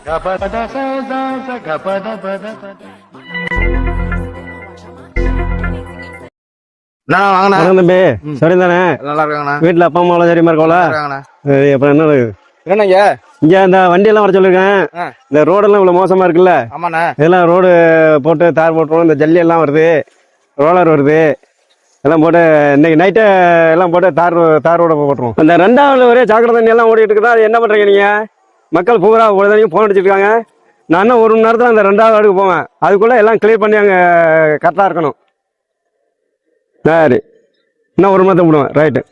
தம்பி சரி தானே? நல்லா இருக்காங்கண்ணா. வீட்டுல அப்பா அம்மா சரிமா இருக்கோம்ல? அப்புறம் என்ன என்னங்க இங்க இந்த வண்டி எல்லாம் வர சொல்லிருக்கேன். இந்த ரோடு எல்லாம் இவ்வளவு மோசமா இருக்குல்ல? ஆமாண்ணா. இதெல்லாம் ரோடு போட்டு தார் போட்டுருவோம். இந்த ஜல்லி எல்லாம் வருது, ரோலர் வருது, எல்லாம் போட்டு இன்னைக்கு நைட்டு எல்லாம் போட்டு தார் ரோட போட்டுருவோம். இந்த ரெண்டாவது ஒரே சாக்கடை தண்ணி எல்லாம் ஓடிட்டு இருக்குதா? அது என்ன பண்றீங்க நீங்க? மக்கள் பூரா ஒரு தனிக்கும் போன் அடிச்சிருக்காங்க. நான் இன்னும் 1 மணி நேரத்துல அந்த 2வது வார்டுக்கு போவேன். அதுக்குள்ள எல்லாம் கிளியர் பண்ணி அங்க கரெக்டா இருக்கணும். சரி, இன்னும் 1 மணி நேரத்தை விடுவேன். ரைட்டு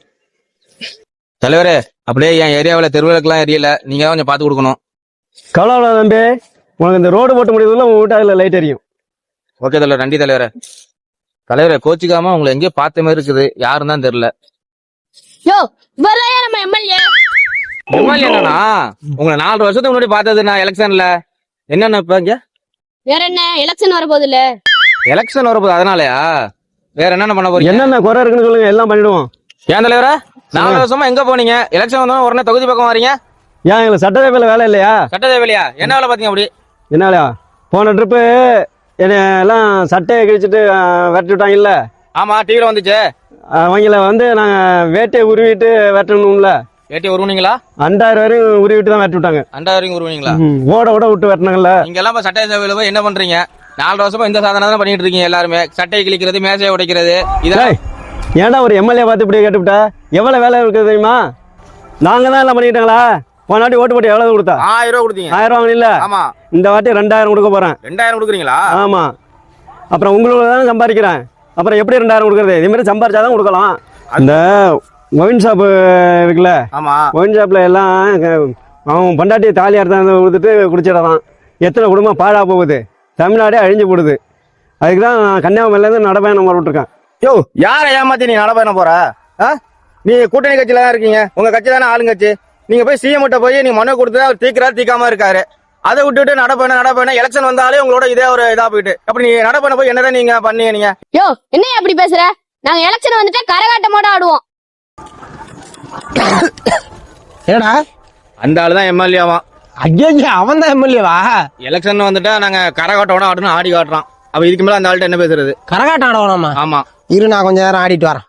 தலைவரே, அப்படியே என் ஏரியாவில் தெருவிளக்கெல்லாம் எரியல, நீங்க தான் கொஞ்சம் பார்த்து கொடுக்கணும். கவலை தம்பி, உனக்கு இந்த ரோடு போட்டு முடியுதுல உங்க வீட்டு அதில் லைட் எரியும். ஓகே தலைவர், நன்றி தலைவரே. தலைவரே, கோச்சிக்காம உங்களை எங்கேயோ பார்த்த மாதிரி இருக்குது, யாருன்னு தான் தெரியல. எம்எல்ஏ என்னன்னா உங்களை 4 வருஷத்துக்கு முன்னாடி பார்த்தது நான் எலெக்ஷன்ல. என்னென்ன இப்ப இங்க வேற என்ன எலெக்ஷன் வரப்போகுது இல்ல? எலெக்ஷன் வரப்போகுது, அதனாலயா? வேற என்னென்ன பண்ண போறீங்க? என்னென்ன குறை இருக்குன்னு சொல்லுங்க, எல்லாம் பண்ணிடுவோம். ஏன் தலைவரா 4 வருஷமா எங்க போனீங்க? எலெக்ஷன் வந்தோம் உடனே தொகுதி பக்கம் வரீங்க. ஏன் எங்களுக்கு சட்டசபையில வேலை இல்லையா? சட்டசபையிலையா? என்ன வேலை பாத்தீங்க அப்படி? என்ன வேலையா? போன ட்ரிப்பு என்ன எல்லாம் சட்டையை கிழிச்சிட்டு விரட்டி விட்டாங்கல்ல? ஆமா, டிவில வந்துச்சு. அவங்கள வந்து நாங்க வேட்டையை உருவிட்டு வெட்டணும்ல. வேட்டையை உருவீங்களா? 2000 வரையும் உருவிட்டு தான் வெட்டி விட்டாங்க. 2000 வரைக்கும் உருவீங்களா? ஓட விட்டு வெட்டினாங்கல்ல. நீங்க எல்லாம் சட்டசபையில போய் என்ன பண்றீங்க? 4 வருஷமா இந்த சாதனை தான் பண்ணிட்டு இருக்கீங்க எல்லாருமே. சட்டையை கிழிக்கிறது, மேசையை உடைக்கிறது. இதெல்லாம் ஏன்டா ஒரு எம்எல்ஏ பார்த்து இப்படி கேட்டுவிட்டா? எவ்வளவு வேலை இருக்குது தெரியுமா? நாங்க தான் எல்லாம் பண்ணிக்கிட்டாங்களா? போன வாட்டி ஓட்டு போட்டு எவ்வளவு கொடுத்தா? 1000 ரூபா கொடுத்தீங்க. 1000 ரூபா இல்ல? ஆமா. இந்த வாட்டி 2000 கொடுக்க போறேன். 2000 கொடுக்குறீங்களா? ஆமா. அப்புறம் உங்களுக்கு தான் சம்பாதிக்கிறேன். அப்புறம் எப்படி 2000 கொடுக்கறது? இதே மாதிரி சம்பாதிச்சாதான் கொடுக்கலாம். அந்த ஒயின் ஷாப்பு இருக்குல்ல? ஆமா. ஒயின் ஷாப்ல எல்லாம் அவன் பொண்டாட்டி தாலி அறுத்த கொடுத்துட்டு குடிச்சிடறான். எத்தனை குடும்பம் பாழா போகுது, தமிழ்நாடே அழிஞ்சு போடுது. அதுக்கு தான் கன்னியாகுமரியில இருந்து நடைபயணம் விட்டுருக்கேன். யோ, யாரை ஏமாத்தி நீ நடைபயணம் போற? நீ கூட்டணி கட்சியில தான் இருக்கீங்க, உங்க கட்சி தானே ஆளுங்கட்சி. நீங்க போய் சிஎம் கிட்ட போய் நீ மனு கொடுத்து அவர் தீக்கிறாரு, தீக்காம இருக்காரு. அதை விட்டுட்டு நடைபயணம் எலெக்ஷன் வந்தாலே உங்களோட இதே ஒரு இதா போயிட்டு அப்படி நீ நடைபயணம் போய் என்னதான் நீங்க பண்ணீங்க? நீங்க யோ என்ன அப்படி பேசுற? நாங்க எலெக்ஷன் வந்துட்டா கரகாட்டமோட ஆடுவோம். ஏடா அந்த ஆளுதான் எம்எல்ஏவா? ஐயா, அவன் தான் எம்எல்ஏவா? எலெக்ஷன் வந்துட்டா நாங்க கரகாட்டோட ஆடணும், ஆடி காட்டுறோம். அப்ப இதுக்கு மேல அந்த ஆள்கிட்ட என்ன பேசுறது? கரகாட்டம் ஆடணுமா? ஆமா. இரு, நான் கொஞ்ச நேரம் ஆடிட்டு வரேன்.